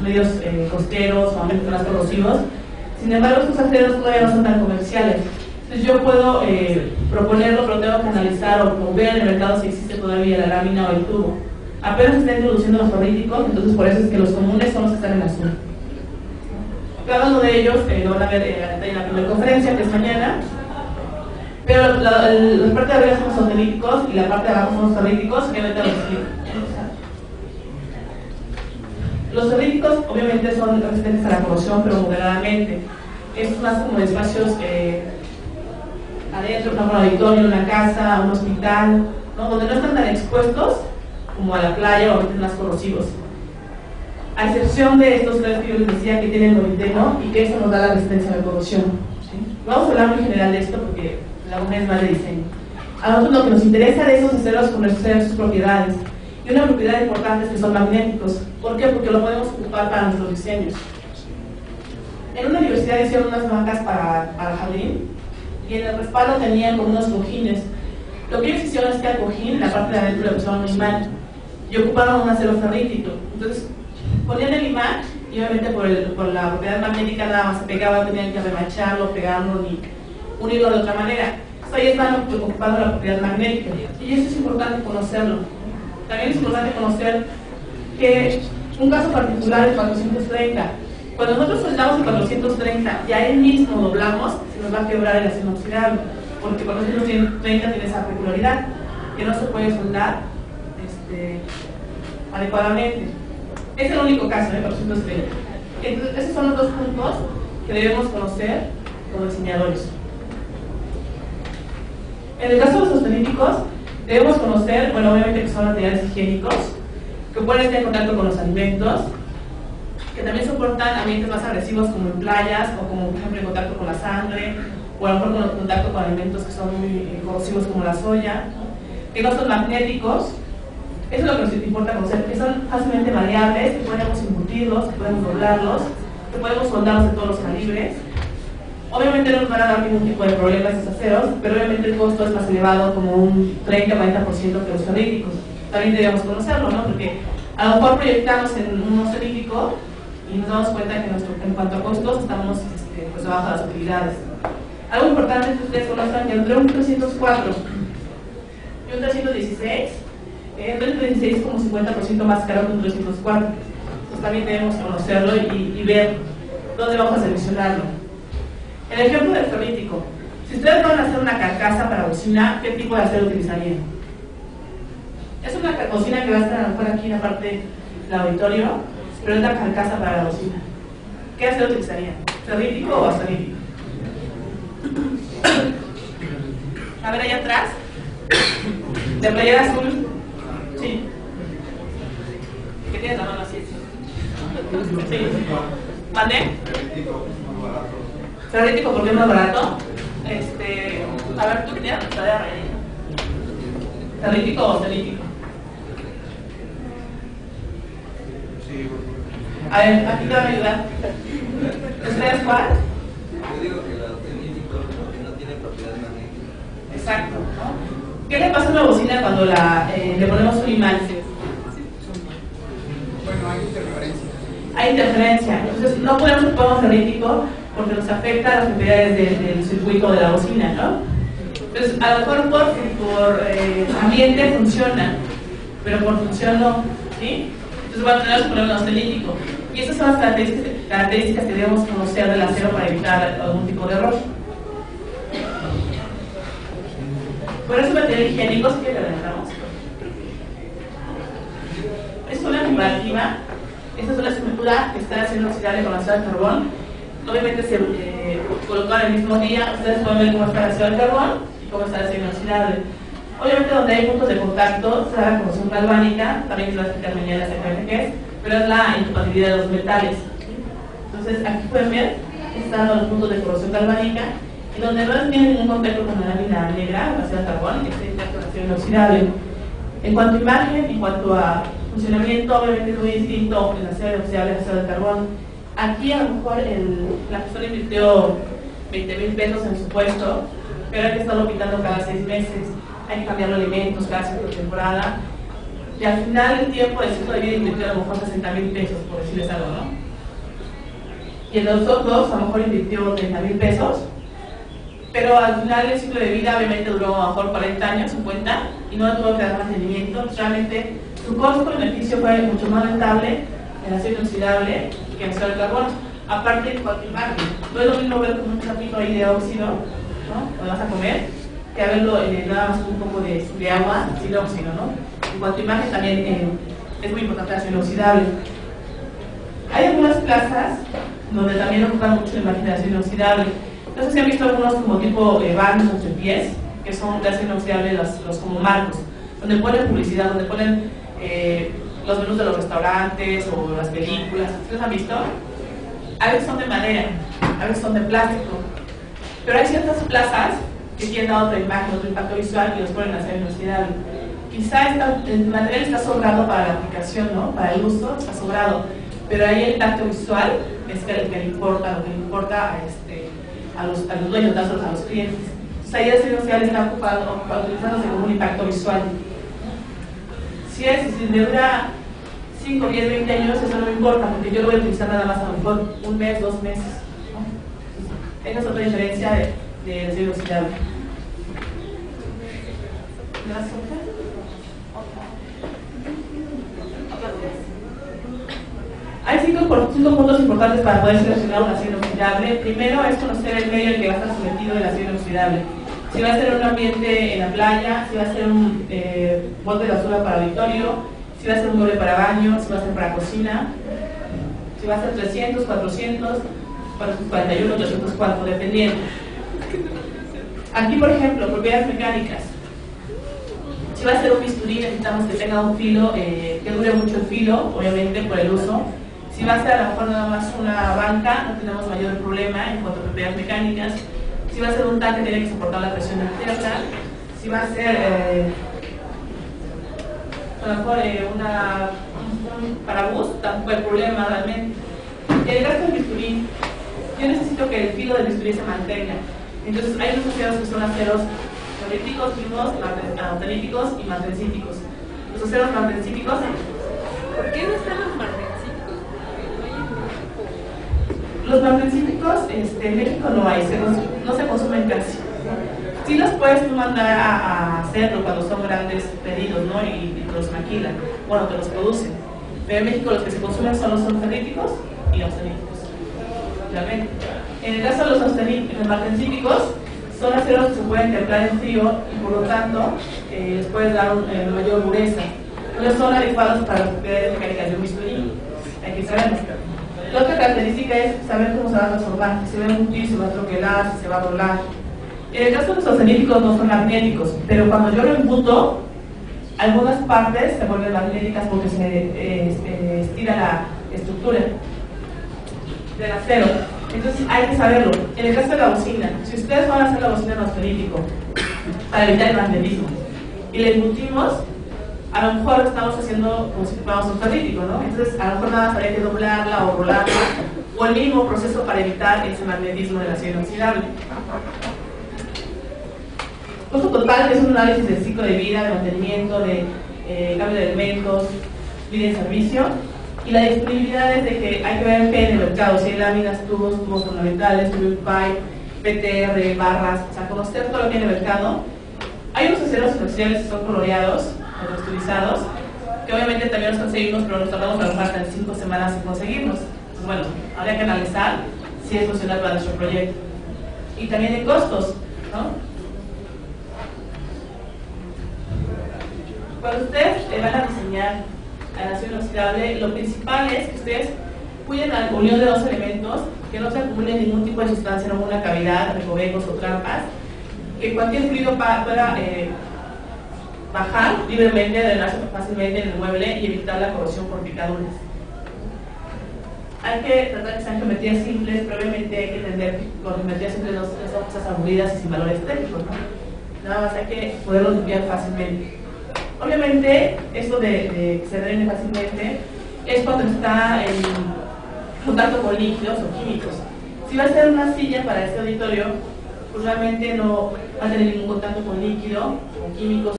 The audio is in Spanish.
medios costeros o ambientes más corrosivos. Sin embargo, estos aceros todavía no son tan comerciales. Entonces yo puedo proponerlo, pero tengo que analizar o ver en el mercado si existe todavía la lámina o el tubo. Apenas se están introduciendo los ferríticos, entonces por eso es que los comunes son los que están en azul. Cada uno de ellos lo van a ver en la primera conferencia, que es mañana. Pero la parte de arriba son los autolíticos y la parte de abajo son los ferríticos, obviamente los explico. Los ferríticos obviamente son resistentes a la corrosión, pero moderadamente. Es más como espacios adentro, como un auditorio, una casa, un hospital, ¿no? Donde no están tan expuestos como a la playa o a más corrosivos. A excepción de estos tres que yo les decía que tienen molibdeno y que eso nos da la resistencia a la corrosión. ¿Sí? Vamos a hablar muy general de esto porque la UNED es más de diseño. A nosotros lo que nos interesa de esos aceros es conocer sus propiedades. Y una propiedad importante es que son magnéticos. ¿Por qué? Porque lo podemos ocupar para nuestros diseños. En una universidad hicieron unas bancas para el jardín y en el respaldo tenían como unos cojines. Lo que ellos hicieron es que al cojín, la parte de adentro le pusieron un imán y ocuparon un acero ferrítico. Entonces ponían el imán y obviamente por la propiedad magnética nada más se pegaba, no tenían que remacharlo, pegarlo ni unirlo de otra manera. Entonces ahí están ocupando la propiedad magnética y eso es importante conocerlo. También es importante conocer que un caso particular es 430. Cuando nosotros soldamos el 430 y a él mismo doblamos, se nos va a quebrar el acero inoxidable, porque 430 tiene esa peculiaridad, que no se puede soldar adecuadamente. Es el único caso, 430. Entonces, esos son los dos puntos que debemos conocer como diseñadores. En el caso de los sostenibles, debemos conocer, bueno, obviamente que son materiales higiénicos, que pueden estar en contacto con los alimentos, que también soportan ambientes más agresivos como en playas, o como por ejemplo en contacto con la sangre, o a lo mejor en contacto con alimentos que son muy corrosivos como la soya, que no son magnéticos. Eso es lo que nos importa conocer, que son fácilmente maleables, que podemos embutirlos, que podemos doblarlos, que podemos soldarlos de todos los calibres. Obviamente no nos van a dar ningún tipo de problema estos aceros, pero obviamente el costo es más elevado, como un 30-40% que los ferríticos. También debemos conocerlo, ¿no? Porque a lo mejor proyectamos en un ferrítico y nos damos cuenta que en cuanto a costos estamos pues debajo de las utilidades. Algo importante es que ustedes conozcan que entre un 304 y un 316, el 316 es como 50% más caro que un 304. Entonces también debemos conocerlo y ver dónde vamos a seleccionarlo. El ejemplo del ferrítico. Si ustedes van a hacer una carcasa para bocina, ¿qué tipo de acero utilizarían? Es una bocina que va a estar a lo mejor aquí en la parte del auditorio, pero es la carcasa para la bocina. ¿Qué acero utilizarían? ¿Ferrítico o acerítico? A ver, allá atrás. De playera azul. Sí. ¿Qué tienes la mano así? Sí. ¿Mandé? Ferrítico porque es más barato. A ver, ¿tú qué tienes? ¿Ferrítico o acerítico? A ver, aquí te van a ayudar. ¿Ustedes cuál? Yo digo que el acerítico no tiene propiedad magnética. Exacto, ¿no? ¿Qué le pasa a una bocina cuando le ponemos un imán? Bueno, hay interferencia. Hay interferencia, entonces no podemos ocupar un ferrítico porque nos afecta las propiedades del circuito de la bocina, ¿no? Entonces, a lo mejor por ambiente funciona, pero por función no, ¿sí? Entonces, bueno, tenemos que poner un acerítico. Y esas son las características que debemos conocer del acero para evitar algún tipo de error. Por eso, material higiénico, ¿sí que le adelantamos? Es una comparativa. Esta es una estructura que está haciendo oxidable con acero de carbón. Obviamente se colocó en el mismo día. Ustedes pueden ver cómo está el acero de carbón y cómo está el acero inoxidable. Obviamente donde hay puntos de contacto se da la corrosión galvánica, también se va a explicar mañana exactamente qué es, pero es la incompatibilidad de los metales. Entonces aquí pueden ver, están los puntos de corrosión galvánica y donde no tienen ningún contacto con la lámina negra, el acero de carbón, este es el acero inoxidable. En cuanto a imagen, en cuanto a funcionamiento, obviamente es muy distinto el acero inoxidable al acero de carbón. Aquí a lo mejor la persona invirtió 20,000 pesos en su puesto, pero hay que estarlo pintando cada 6 meses, hay que cambiar los alimentos cada cierta temporada. y al final del tiempo del ciclo de vida invirtió a lo mejor 60,000 pesos, por decirles algo, ¿no? Y en los otros a lo mejor invirtió 30,000 pesos, pero al final del ciclo de vida obviamente duró a lo mejor 40 años, 50, y no tuvo que dar mantenimiento. Realmente su costo-beneficio fue mucho más rentable en acero inoxidable que en acero de carbono. Aparte de cualquier margen, no es lo mismo ver como un chapito ahí de óxido, ¿no? Cuando vas a comer, que a verlo nada más un poco de agua sin óxido, ¿no? En cuanto a imagen también es muy importante el acero inoxidable. Hay algunas plazas donde también ocupan mucho la imagen de acero inoxidable. No sé si han visto algunos como tipo bancos o pies, que son de acero inoxidable, los como marcos, donde ponen publicidad, donde ponen los menús de los restaurantes o las películas. ¿Sí los han visto? A veces son de madera, a veces son de plástico, pero hay ciertas plazas que tienen otra imagen, otro impacto visual y los ponen en acero inoxidable. Quizá el material está sobrado para la aplicación, ¿no? Para el uso está sobrado, pero ahí el impacto visual es el que le importa, lo que le importa a los dueños, a los clientes. Entonces ahí el acero inoxidable está utilizándose como un impacto visual. Si me dura 5, 10, 20 años, eso no me importa, porque yo lo voy a utilizar nada más a lo mejor un mes, 2 meses, ¿no? Esa es otra diferencia de acero inoxidable. Hay 5 puntos importantes para poder seleccionar un acero inoxidable. Primero es conocer el medio en que va a estar sometido el acero inoxidable. Si va a ser un ambiente en la playa, si va a ser un bote de basura para auditorio, si va a ser un mueble para baño, si va a ser para cocina, si va a ser 300, 400, 441, 304, dependiendo. Aquí, por ejemplo, propiedades mecánicas. Si va a ser un bisturí, necesitamos que tenga un filo, que dure mucho el filo, obviamente por el uso. Si va a ser a lo mejor nada más una banca, no tenemos mayor problema en cuanto a propiedades mecánicas. Si va a ser un tanque, tiene que soportar la presión interna. Si va a ser a lo mejor un parabús, tampoco hay problema realmente. En el caso del bisturí, yo necesito que el filo del bisturí se mantenga. Entonces hay unos aceros que son aceros magnetíticos, anteníticos y mantencíticos. Los aceros mantencíticos. ¿Por qué no están los mantencíticos? Los mantencíticos en México no hay, no se consumen casi. Sí los puedes tú mandar a hacerlo cuando son grandes pedidos, ¿no? Y los maquilan, bueno, te los producen. Pero en México los que se consumen son los ferríticos y austeníticos, realmente. En el caso de los mantencíticos, son aceros que se pueden templar en frío y por lo tanto les puedes dar mayor dureza. Entonces son adecuados para las propiedades mecánicas de un bisturí. Hay que saberlo. La otra característica es saber cómo se va a transformar, si se va a embutir, si se va a troquelar, si se va a rolar. En el caso de los austeníticos no son magnéticos, pero cuando yo lo embuto, algunas partes se vuelven magnéticas porque se estira la estructura del acero. Entonces hay que saberlo. En el caso de la bocina, si ustedes van a hacer la bocina en austenítico para evitar el magnetismo y le embutimos, a lo mejor estamos haciendo como si fuéramos un ferrítico, ¿no? Entonces a lo mejor nada más habría que doblarla o rolarla, o el mínimo proceso para evitar ese magnetismo del acero inoxidable. Costo total es un análisis del ciclo de vida, de mantenimiento, de cambio de elementos, vida en servicio, y la disponibilidad es de que hay que ver qué hay en el mercado, si hay láminas, tubos ornamentales, tube pipe, PTR, barras, o sea, conocer todo lo que hay en el mercado. Hay unos aceros inoxidables que son coloreados, texturizados, que obviamente también los conseguimos, pero nos tardamos a lo mejor hasta 5 semanas en conseguirlos. Entonces, bueno, habría que analizar si es funcional para nuestro proyecto. Y también en costos, ¿no? Cuando ustedes van a diseñar el acero inoxidable, lo principal es que ustedes cuiden la unión de 2 elementos, que no se acumule ningún tipo de sustancia en alguna cavidad, recovecos o trampas, que cualquier fluido pueda bajar libremente, drenarse fácilmente en el mueble y evitar la corrosión por picaduras. Hay que tratar que sean geometrías simples, pero obviamente hay que entender que con geometrías simples no son cosas aburridas y sin valor estético, ¿no? Nada más hay que poderlo limpiar fácilmente. Obviamente, esto de que se drene fácilmente es cuando está en contacto con líquidos o químicos. Si va a ser una silla para este auditorio, pues realmente no va a tener ningún contacto con líquido o químicos.